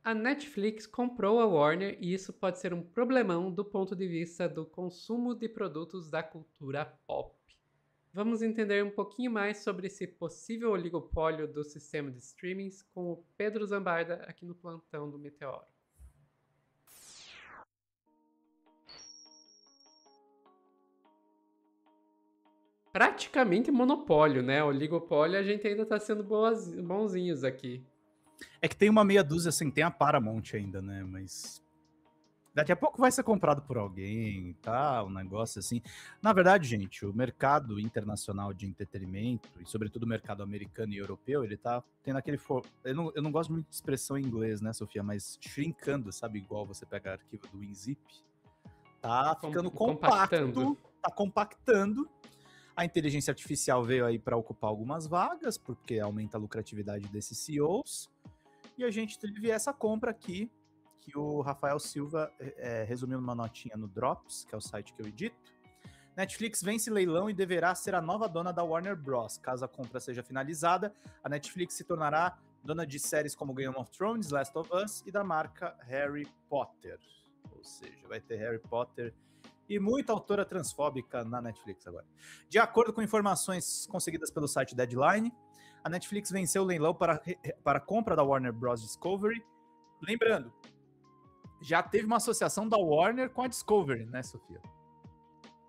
A Netflix comprou a Warner e isso pode ser um problemão do ponto de vista do consumo de produtos da cultura pop. Vamos entender um pouquinho mais sobre esse possível oligopólio do sistema de streamings com o Pedro Zambarda aqui no plantão do Meteoro. Praticamente monopólio, né? Oligopólio a gente ainda tá sendo bonzinhos aqui. É que tem uma meia dúzia, assim, tem a Paramount ainda, né? Mas daqui a pouco vai ser comprado por alguém, tá? Um negócio assim. Na verdade, gente, o mercado internacional de entretenimento, e sobretudo o mercado americano e europeu, ele tá tendo aquele. Eu não gosto muito de expressão em inglês, né, Sofia? Mas shrinkando, sabe? Igual você pega arquivo do WinZip. Tá ficando Compactando. compacto, tá compactando. A inteligência artificial veio aí para ocupar algumas vagas, porque aumenta a lucratividade desses CEOs. E a gente teve essa compra aqui, que o Rafael Silva resumiu numa notinha no Drops, que é o site que eu edito. Netflix vence leilão e deverá ser a nova dona da Warner Bros. Caso a compra seja finalizada, a Netflix se tornará dona de séries como Game of Thrones, Last of Us e da marca Harry Potter. Ou seja, vai ter Harry Potter e muita autora transfóbica na Netflix agora. De acordo com informações conseguidas pelo site Deadline, a Netflix venceu o leilão para a compra da Warner Bros. Discovery. Lembrando, já teve uma associação da Warner com a Discovery, né, Sofia?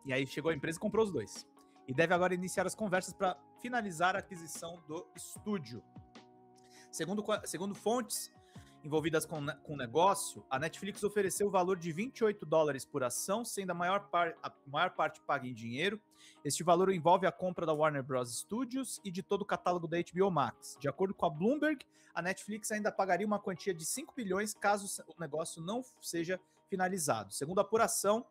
E aí chegou a empresa e comprou os dois. E deve agora iniciar as conversas para finalizar a aquisição do estúdio. Segundo fontes envolvidas com o negócio, a Netflix ofereceu o valor de $28 por ação, sendo a maior parte paga em dinheiro. Este valor envolve a compra da Warner Bros. Studios e de todo o catálogo da HBO Max. De acordo com a Bloomberg, a Netflix ainda pagaria uma quantia de 5 bilhões caso o negócio não seja finalizado. Segundo a apuração,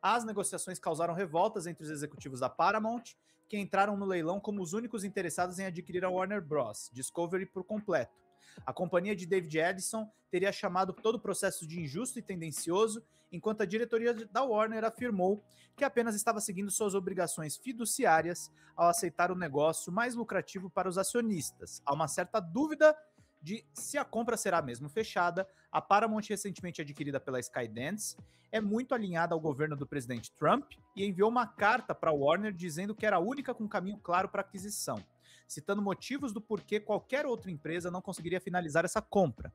as negociações causaram revoltas entre os executivos da Paramount, que entraram no leilão como os únicos interessados em adquirir a Warner Bros. Discovery por completo. A companhia de David Ellison teria chamado todo o processo de injusto e tendencioso, enquanto a diretoria da Warner afirmou que apenas estava seguindo suas obrigações fiduciárias ao aceitar o negócio mais lucrativo para os acionistas. Há uma certa dúvida de se a compra será mesmo fechada. A Paramount, recentemente adquirida pela Skydance, é muito alinhada ao governo do presidente Trump e enviou uma carta para a Warner dizendo que era a única com caminho claro para a aquisição, citando motivos do porquê qualquer outra empresa não conseguiria finalizar essa compra.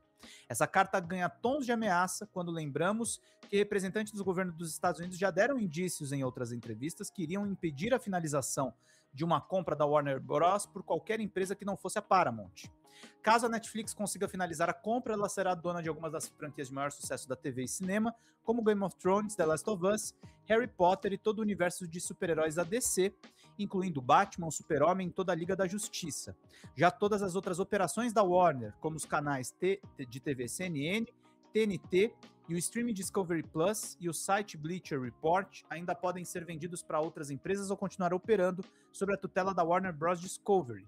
Essa carta ganha tons de ameaça quando lembramos que representantes do governo dos Estados Unidos já deram indícios em outras entrevistas que iriam impedir a finalização de uma compra da Warner Bros. Por qualquer empresa que não fosse a Paramount. Caso a Netflix consiga finalizar a compra, ela será dona de algumas das franquias de maior sucesso da TV e cinema, como Game of Thrones, The Last of Us, Harry Potter e todo o universo de super-heróis da DC, incluindo Batman, Super-Homem e toda a Liga da Justiça. Já todas as outras operações da Warner, como os canais de TV CNN, TNT e o streaming Discovery Plus e o site Bleacher Report ainda podem ser vendidos para outras empresas ou continuar operando sob a tutela da Warner Bros. Discovery.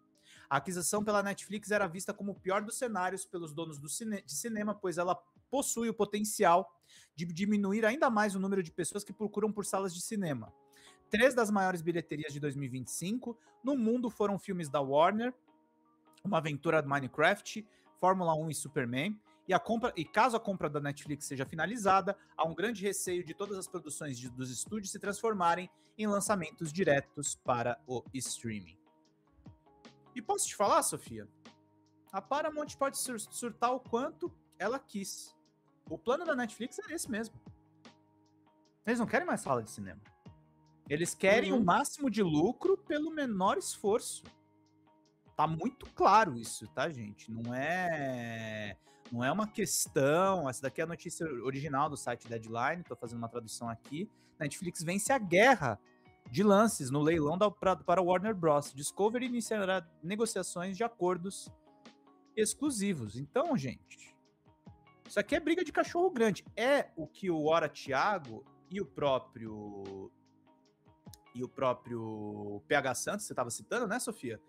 A aquisição pela Netflix era vista como o pior dos cenários pelos donos de cinema, pois ela possui o potencial de diminuir ainda mais o número de pessoas que procuram por salas de cinema. 3 das maiores bilheterias de 2025 no mundo foram filmes da Warner, Uma Aventura do Minecraft, Fórmula 1 e Superman. E caso a compra da Netflix seja finalizada, há um grande receio de todas as produções dos estúdios se transformarem em lançamentos diretos para o streaming. E posso te falar, Sofia? A Paramount pode surtar o quanto ela quis. O plano da Netflix é esse mesmo. Eles não querem mais sala de cinema. Eles querem o máximo de lucro pelo menor esforço. Tá muito claro isso, tá, gente? Não é uma questão. Essa daqui é a notícia original do site Deadline. Tô fazendo uma tradução aqui. Netflix vence a guerra de lances no leilão para Warner Bros. Discovery iniciará negociações de acordos exclusivos. Então, gente, isso aqui é briga de cachorro grande. É o que o Ora Thiago e o próprio PH Santos, você estava citando, né, Sofia?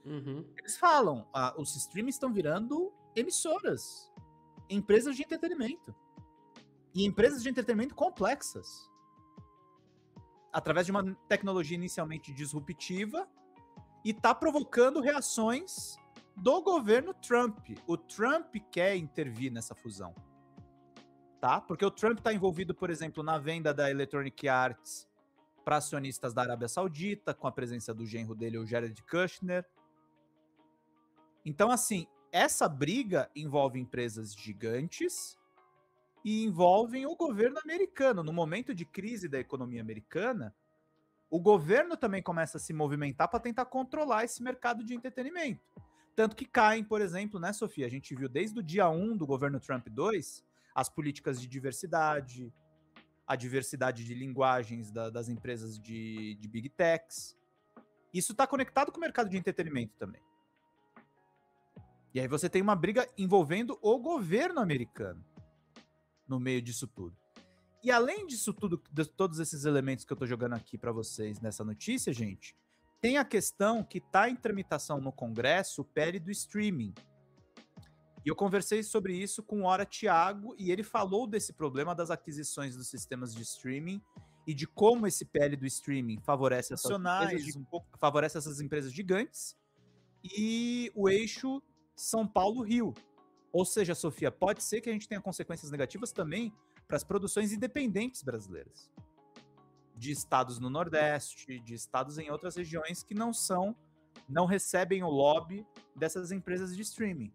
Eles falam, os streams estão virando emissoras, empresas de entretenimento. E empresas de entretenimento complexas. Através de uma tecnologia inicialmente disruptiva e está provocando reações do governo Trump. O Trump quer intervir nessa fusão. tá? Porque o Trump está envolvido, por exemplo, na venda da Electronic Arts para acionistas da Arábia Saudita, com a presença do genro dele, o Jared Kushner. Então, assim, essa briga envolve empresas gigantes e envolvem o governo americano. No momento de crise da economia americana, o governo também começa a se movimentar para tentar controlar esse mercado de entretenimento. Tanto que caem, por exemplo, né, Sofia? A gente viu desde o dia 1 do governo Trump 2 as políticas de diversidade, a diversidade de linguagens das empresas de Big Techs. Isso está conectado com o mercado de entretenimento também. E aí você tem uma briga envolvendo o governo americano no meio disso tudo. E além disso tudo, de todos esses elementos que eu tô jogando aqui para vocês nessa notícia, gente, tem a questão que tá em tramitação no Congresso, o PL do streaming. E eu conversei sobre isso com o Hora Thiago, e ele falou desse problema das aquisições dos sistemas de streaming e de como esse PL do streaming favorece favorece essas empresas gigantes e o eixo São Paulo-Rio. Ou seja, Sofia, pode ser que a gente tenha consequências negativas também para as produções independentes brasileiras. De estados no Nordeste, de estados em outras regiões que não recebem o lobby dessas empresas de streaming.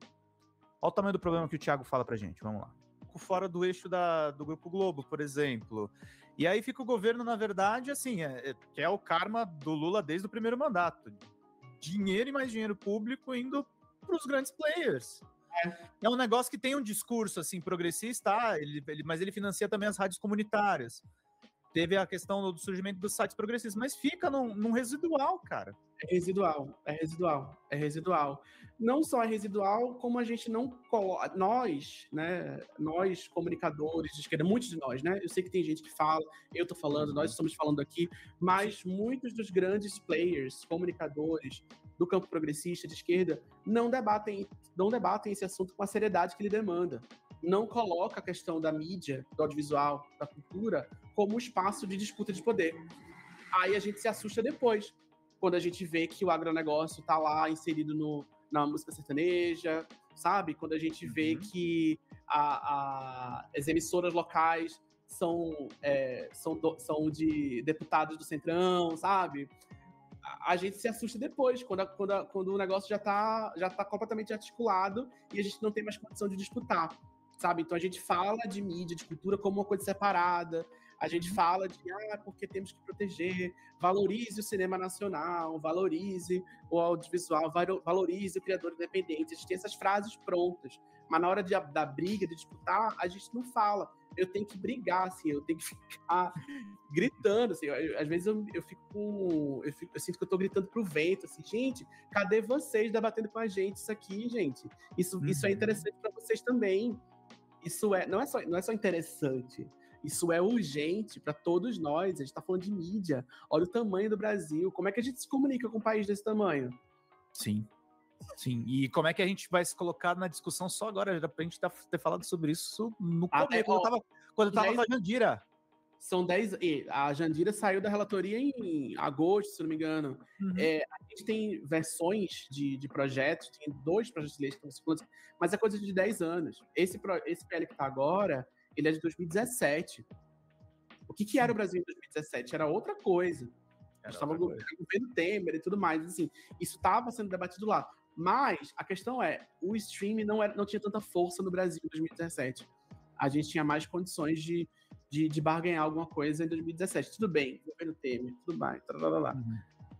Olha o tamanho do problema que o Thiago fala pra gente, vamos lá. Fora do eixo do Grupo Globo, por exemplo. E aí fica o governo, na verdade, assim, que é o karma do Lula desde o primeiro mandato. Dinheiro e mais dinheiro público indo para os grandes players. É um negócio que tem um discurso assim progressista, mas ele financia também as rádios comunitárias. Teve a questão do surgimento dos sites progressistas, mas fica num residual, cara. É residual. Não só é residual, como a gente não coloca. Nós, né? Nós, comunicadores de esquerda, muitos de nós, né? Eu sei que tem gente que fala, eu tô falando, nós estamos falando aqui, mas muitos dos grandes players, comunicadores do campo progressista de esquerda, não debatem esse assunto com a seriedade que ele demanda. Não coloca a questão da mídia, do audiovisual, da cultura, como um espaço de disputa de poder. Aí a gente se assusta depois, quando a gente vê que o agronegócio está lá inserido na música sertaneja, sabe? Quando a gente vê que as emissoras locais são de deputados do Centrão, sabe? A gente se assusta depois, quando o negócio já tá completamente articulado e a gente não tem mais condição de disputar, sabe? Então a gente fala de mídia, de cultura como uma coisa separada, a gente fala de, porque temos que proteger, valorize o cinema nacional, valorize o audiovisual, valorize o criador independente, a gente tem essas frases prontas, mas na hora da briga, de disputar, a gente não fala. Eu tenho que brigar, assim, eu tenho que ficar gritando, assim, às vezes eu sinto que eu tô gritando pro vento, assim, gente, cadê vocês debatendo com a gente isso aqui, gente? Isso é interessante para vocês também. Isso não é só interessante, isso é urgente para todos nós. A gente tá falando de mídia, olha o tamanho do Brasil, como é que a gente se comunica com um país desse tamanho? Sim. E como é que a gente vai se colocar na discussão só agora? Era pra gente ter falado sobre isso no começo, quando eu tava com a Jandira. São 10. A Jandira saiu da relatoria em agosto, se não me engano. A gente tem versões de projetos, tem 2 projetos de lei que estão, mas é coisa de 10 anos. Esse PL que está agora, ele é de 2017. O que era o Brasil em 2017? Era outra coisa. A gente estava no governo Temer e tudo mais. Assim, isso estava sendo debatido lá. Mas a questão o streaming não tinha tanta força no Brasil em 2017. A gente tinha mais condições de barganhar alguma coisa em 2017. Tudo bem, governo Temer, tudo bem,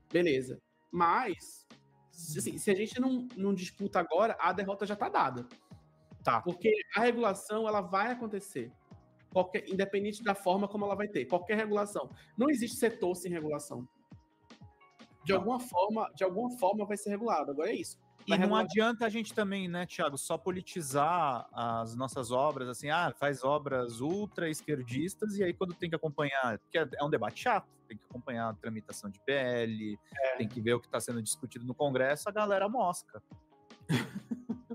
beleza. Mas, assim, se a gente não disputa agora, a derrota já está dada. Tá. Porque a regulação, ela vai acontecer. Independente da forma como ela vai ter. Qualquer regulação. Não existe setor sem regulação. De alguma forma vai ser regulado. Agora é isso. E não adianta a gente também, né, Thiago, só politizar as nossas obras, assim, faz obras ultra esquerdistas, e aí quando tem que acompanhar, porque é um debate chato, tem que acompanhar a tramitação de PL, tem que ver o que está sendo discutido no Congresso, a galera mosca.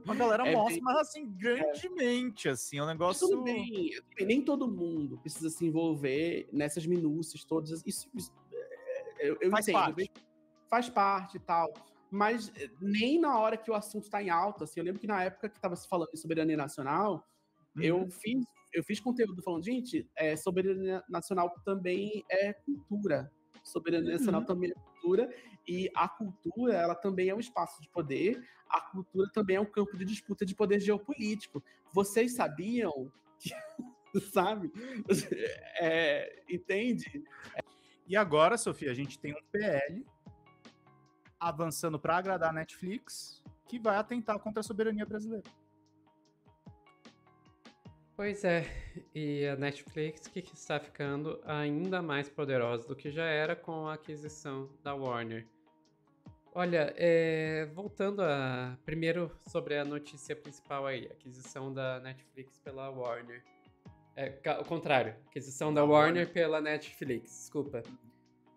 A galera mosca, mas assim, grandemente, assim, é um negócio... Tudo bem, nem todo mundo precisa se envolver nessas minúcias todas, isso eu faz entendo, parte. Faz parte e tal. Mas nem na hora que o assunto está em alta, assim, eu lembro que na época que estava se falando de soberania nacional, eu fiz eu fiz conteúdo falando, gente, soberania nacional também é cultura. Soberania nacional também é cultura, e a cultura, ela também é um espaço de poder, a cultura também é um campo de disputa de poder geopolítico. Vocês sabiam que, sabe? Entende? E agora, Sofia, a gente tem um PL avançando para agradar a Netflix, que vai atentar contra a soberania brasileira. Pois é, e a Netflix que está ficando ainda mais poderosa do que já era com a aquisição da Warner. Olha, voltando primeiro sobre a notícia principal aí, a aquisição da Netflix pela Warner. O contrário, aquisição da Warner pela Netflix, desculpa.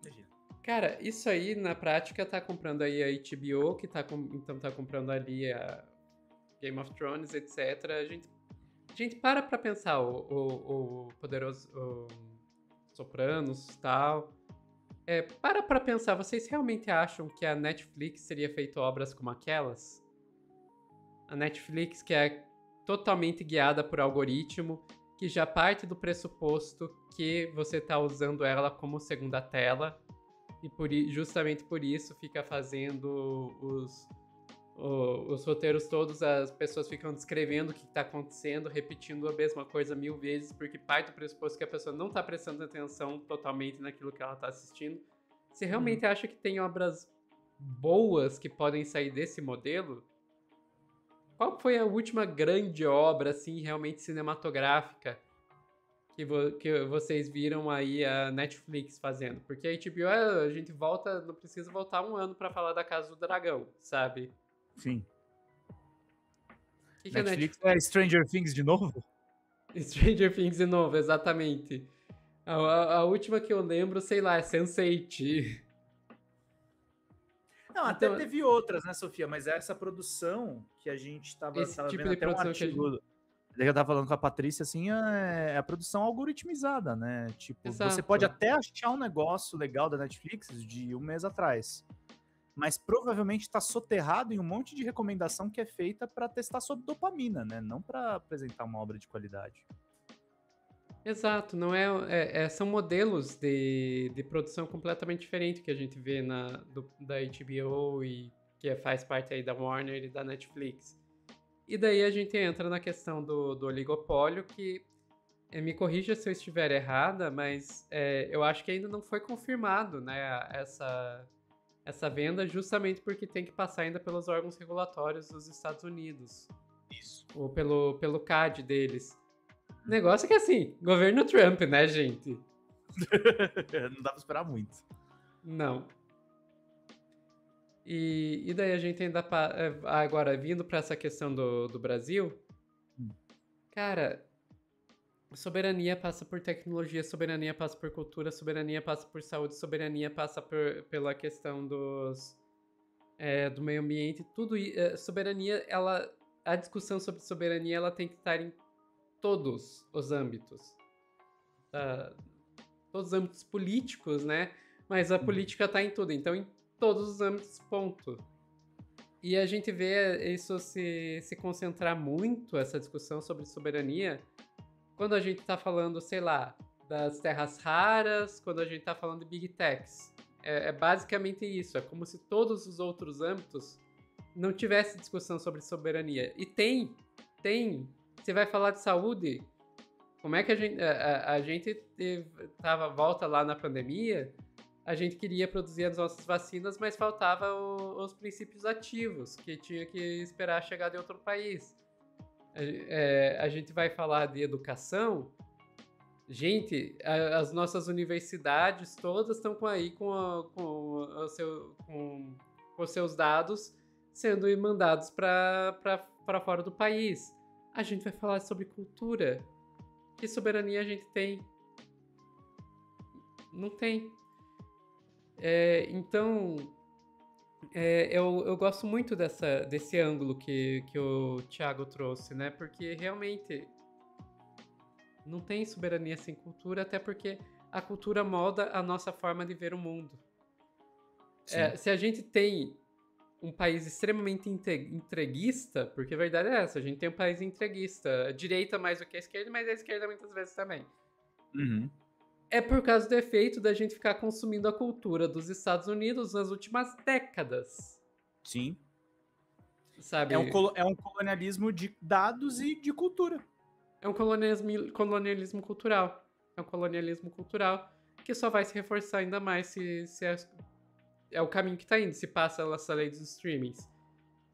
Imagina. Cara, isso aí na prática tá comprando aí a HBO, que então tá comprando ali a Game of Thrones, etc. A gente para pra pensar, o poderoso Sopranos e tal. Para pra pensar, vocês realmente acham que a Netflix teria feito obras como aquelas? A Netflix que é totalmente guiada por algoritmo, que já parte do pressuposto que você tá usando ela como segunda tela, e justamente por isso fica fazendo os roteiros todos, as pessoas ficam descrevendo o que está acontecendo, repetindo a mesma coisa 1000 vezes, porque parte do pressuposto que a pessoa não está prestando atenção totalmente naquilo que ela está assistindo. Você realmente acha que tem obras boas que podem sair desse modelo? Qual foi a última grande obra, assim, realmente cinematográfica que vocês viram aí a Netflix fazendo? Porque a HBO, a gente não precisa voltar um ano para falar da Casa do Dragão, sabe? Sim. Que Netflix é Stranger Things de novo? Stranger Things de novo, exatamente. A última que eu lembro, sei lá, é Sense8. Não, até teve outras, né, Sofia? Mas essa produção que a gente tava tipo vendo de até um produção que a artigo... Eu tava falando com a Patrícia, assim, é a produção algoritmizada, né? Tipo, Exato. Você pode até achar um negócio legal da Netflix de um mês atrás, mas provavelmente está soterrado em um monte de recomendação que é feita para testar sobre dopamina, né? Não para apresentar uma obra de qualidade. Exato, não são modelos de produção completamente diferentes que a gente vê da HBO e que faz parte aí da Warner e da Netflix. E daí a gente entra na questão do oligopólio, que me corrija se eu estiver errada, mas eu acho que ainda não foi confirmado, né, essa venda, justamente porque tem que passar ainda pelos órgãos regulatórios dos Estados Unidos. Isso. Ou pelo CAD deles. O negócio é que, assim, governo Trump, né, gente? Não dá pra esperar muito. Não. E daí a gente ainda... Agora, vindo pra essa questão do Brasil, cara, soberania passa por tecnologia, soberania passa por cultura, soberania passa por saúde, soberania passa pela questão do meio ambiente, tudo isso. Soberania, a discussão sobre soberania, ela tem que estar em todos os âmbitos. Todos os âmbitos políticos, né? Mas a política tá em tudo, então em todos os âmbitos, ponto. E a gente vê isso se concentrar muito, essa discussão sobre soberania, quando a gente tá falando, sei lá, das terras raras, quando a gente tá falando de Big Techs. É basicamente isso, é como se todos os outros âmbitos não tivesse discussão sobre soberania. E tem. Você vai falar de saúde, como é que a gente volta lá na pandemia, a gente queria produzir as nossas vacinas, mas faltava os princípios ativos, que tinha que esperar chegar de outro país. A gente vai falar de educação, gente, as nossas universidades todas estão com os seus dados sendo mandados para fora do país. A gente vai falar sobre cultura. Que soberania a gente tem? Não tem. Então, eu gosto muito desse ângulo que o Thiago trouxe, né? Porque realmente não tem soberania sem cultura, até porque a cultura molda a nossa forma de ver o mundo. Se a gente tem um país extremamente entreguista, porque a verdade é essa, a gente tem um país entreguista, a direita mais do que a esquerda, mas a esquerda muitas vezes também. Uhum. É por causa do efeito da gente ficar consumindo a cultura dos Estados Unidos nas últimas décadas, Sim. sabe? É um colonialismo de dados e de cultura. É um colonialismo cultural. É um colonialismo cultural que só vai se reforçar ainda mais se é o caminho que tá indo, se passa essa lei dos streamings.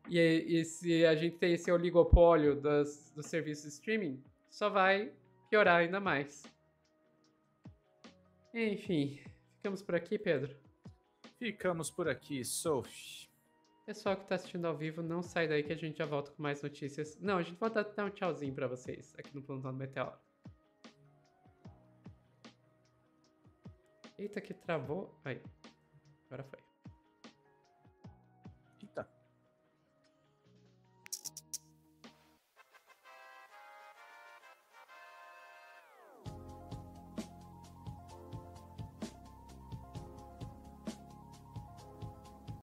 E se a gente tem esse oligopólio dos serviços de streaming, só vai piorar ainda mais. Enfim, ficamos por aqui, Pedro. Ficamos por aqui, Sophie. Pessoal que tá assistindo ao vivo, não sai daí que a gente já volta com mais notícias. Não, a gente vai dar um tchauzinho pra vocês aqui no Plantão do Meteoro. Eita, que travou. Aí, agora foi.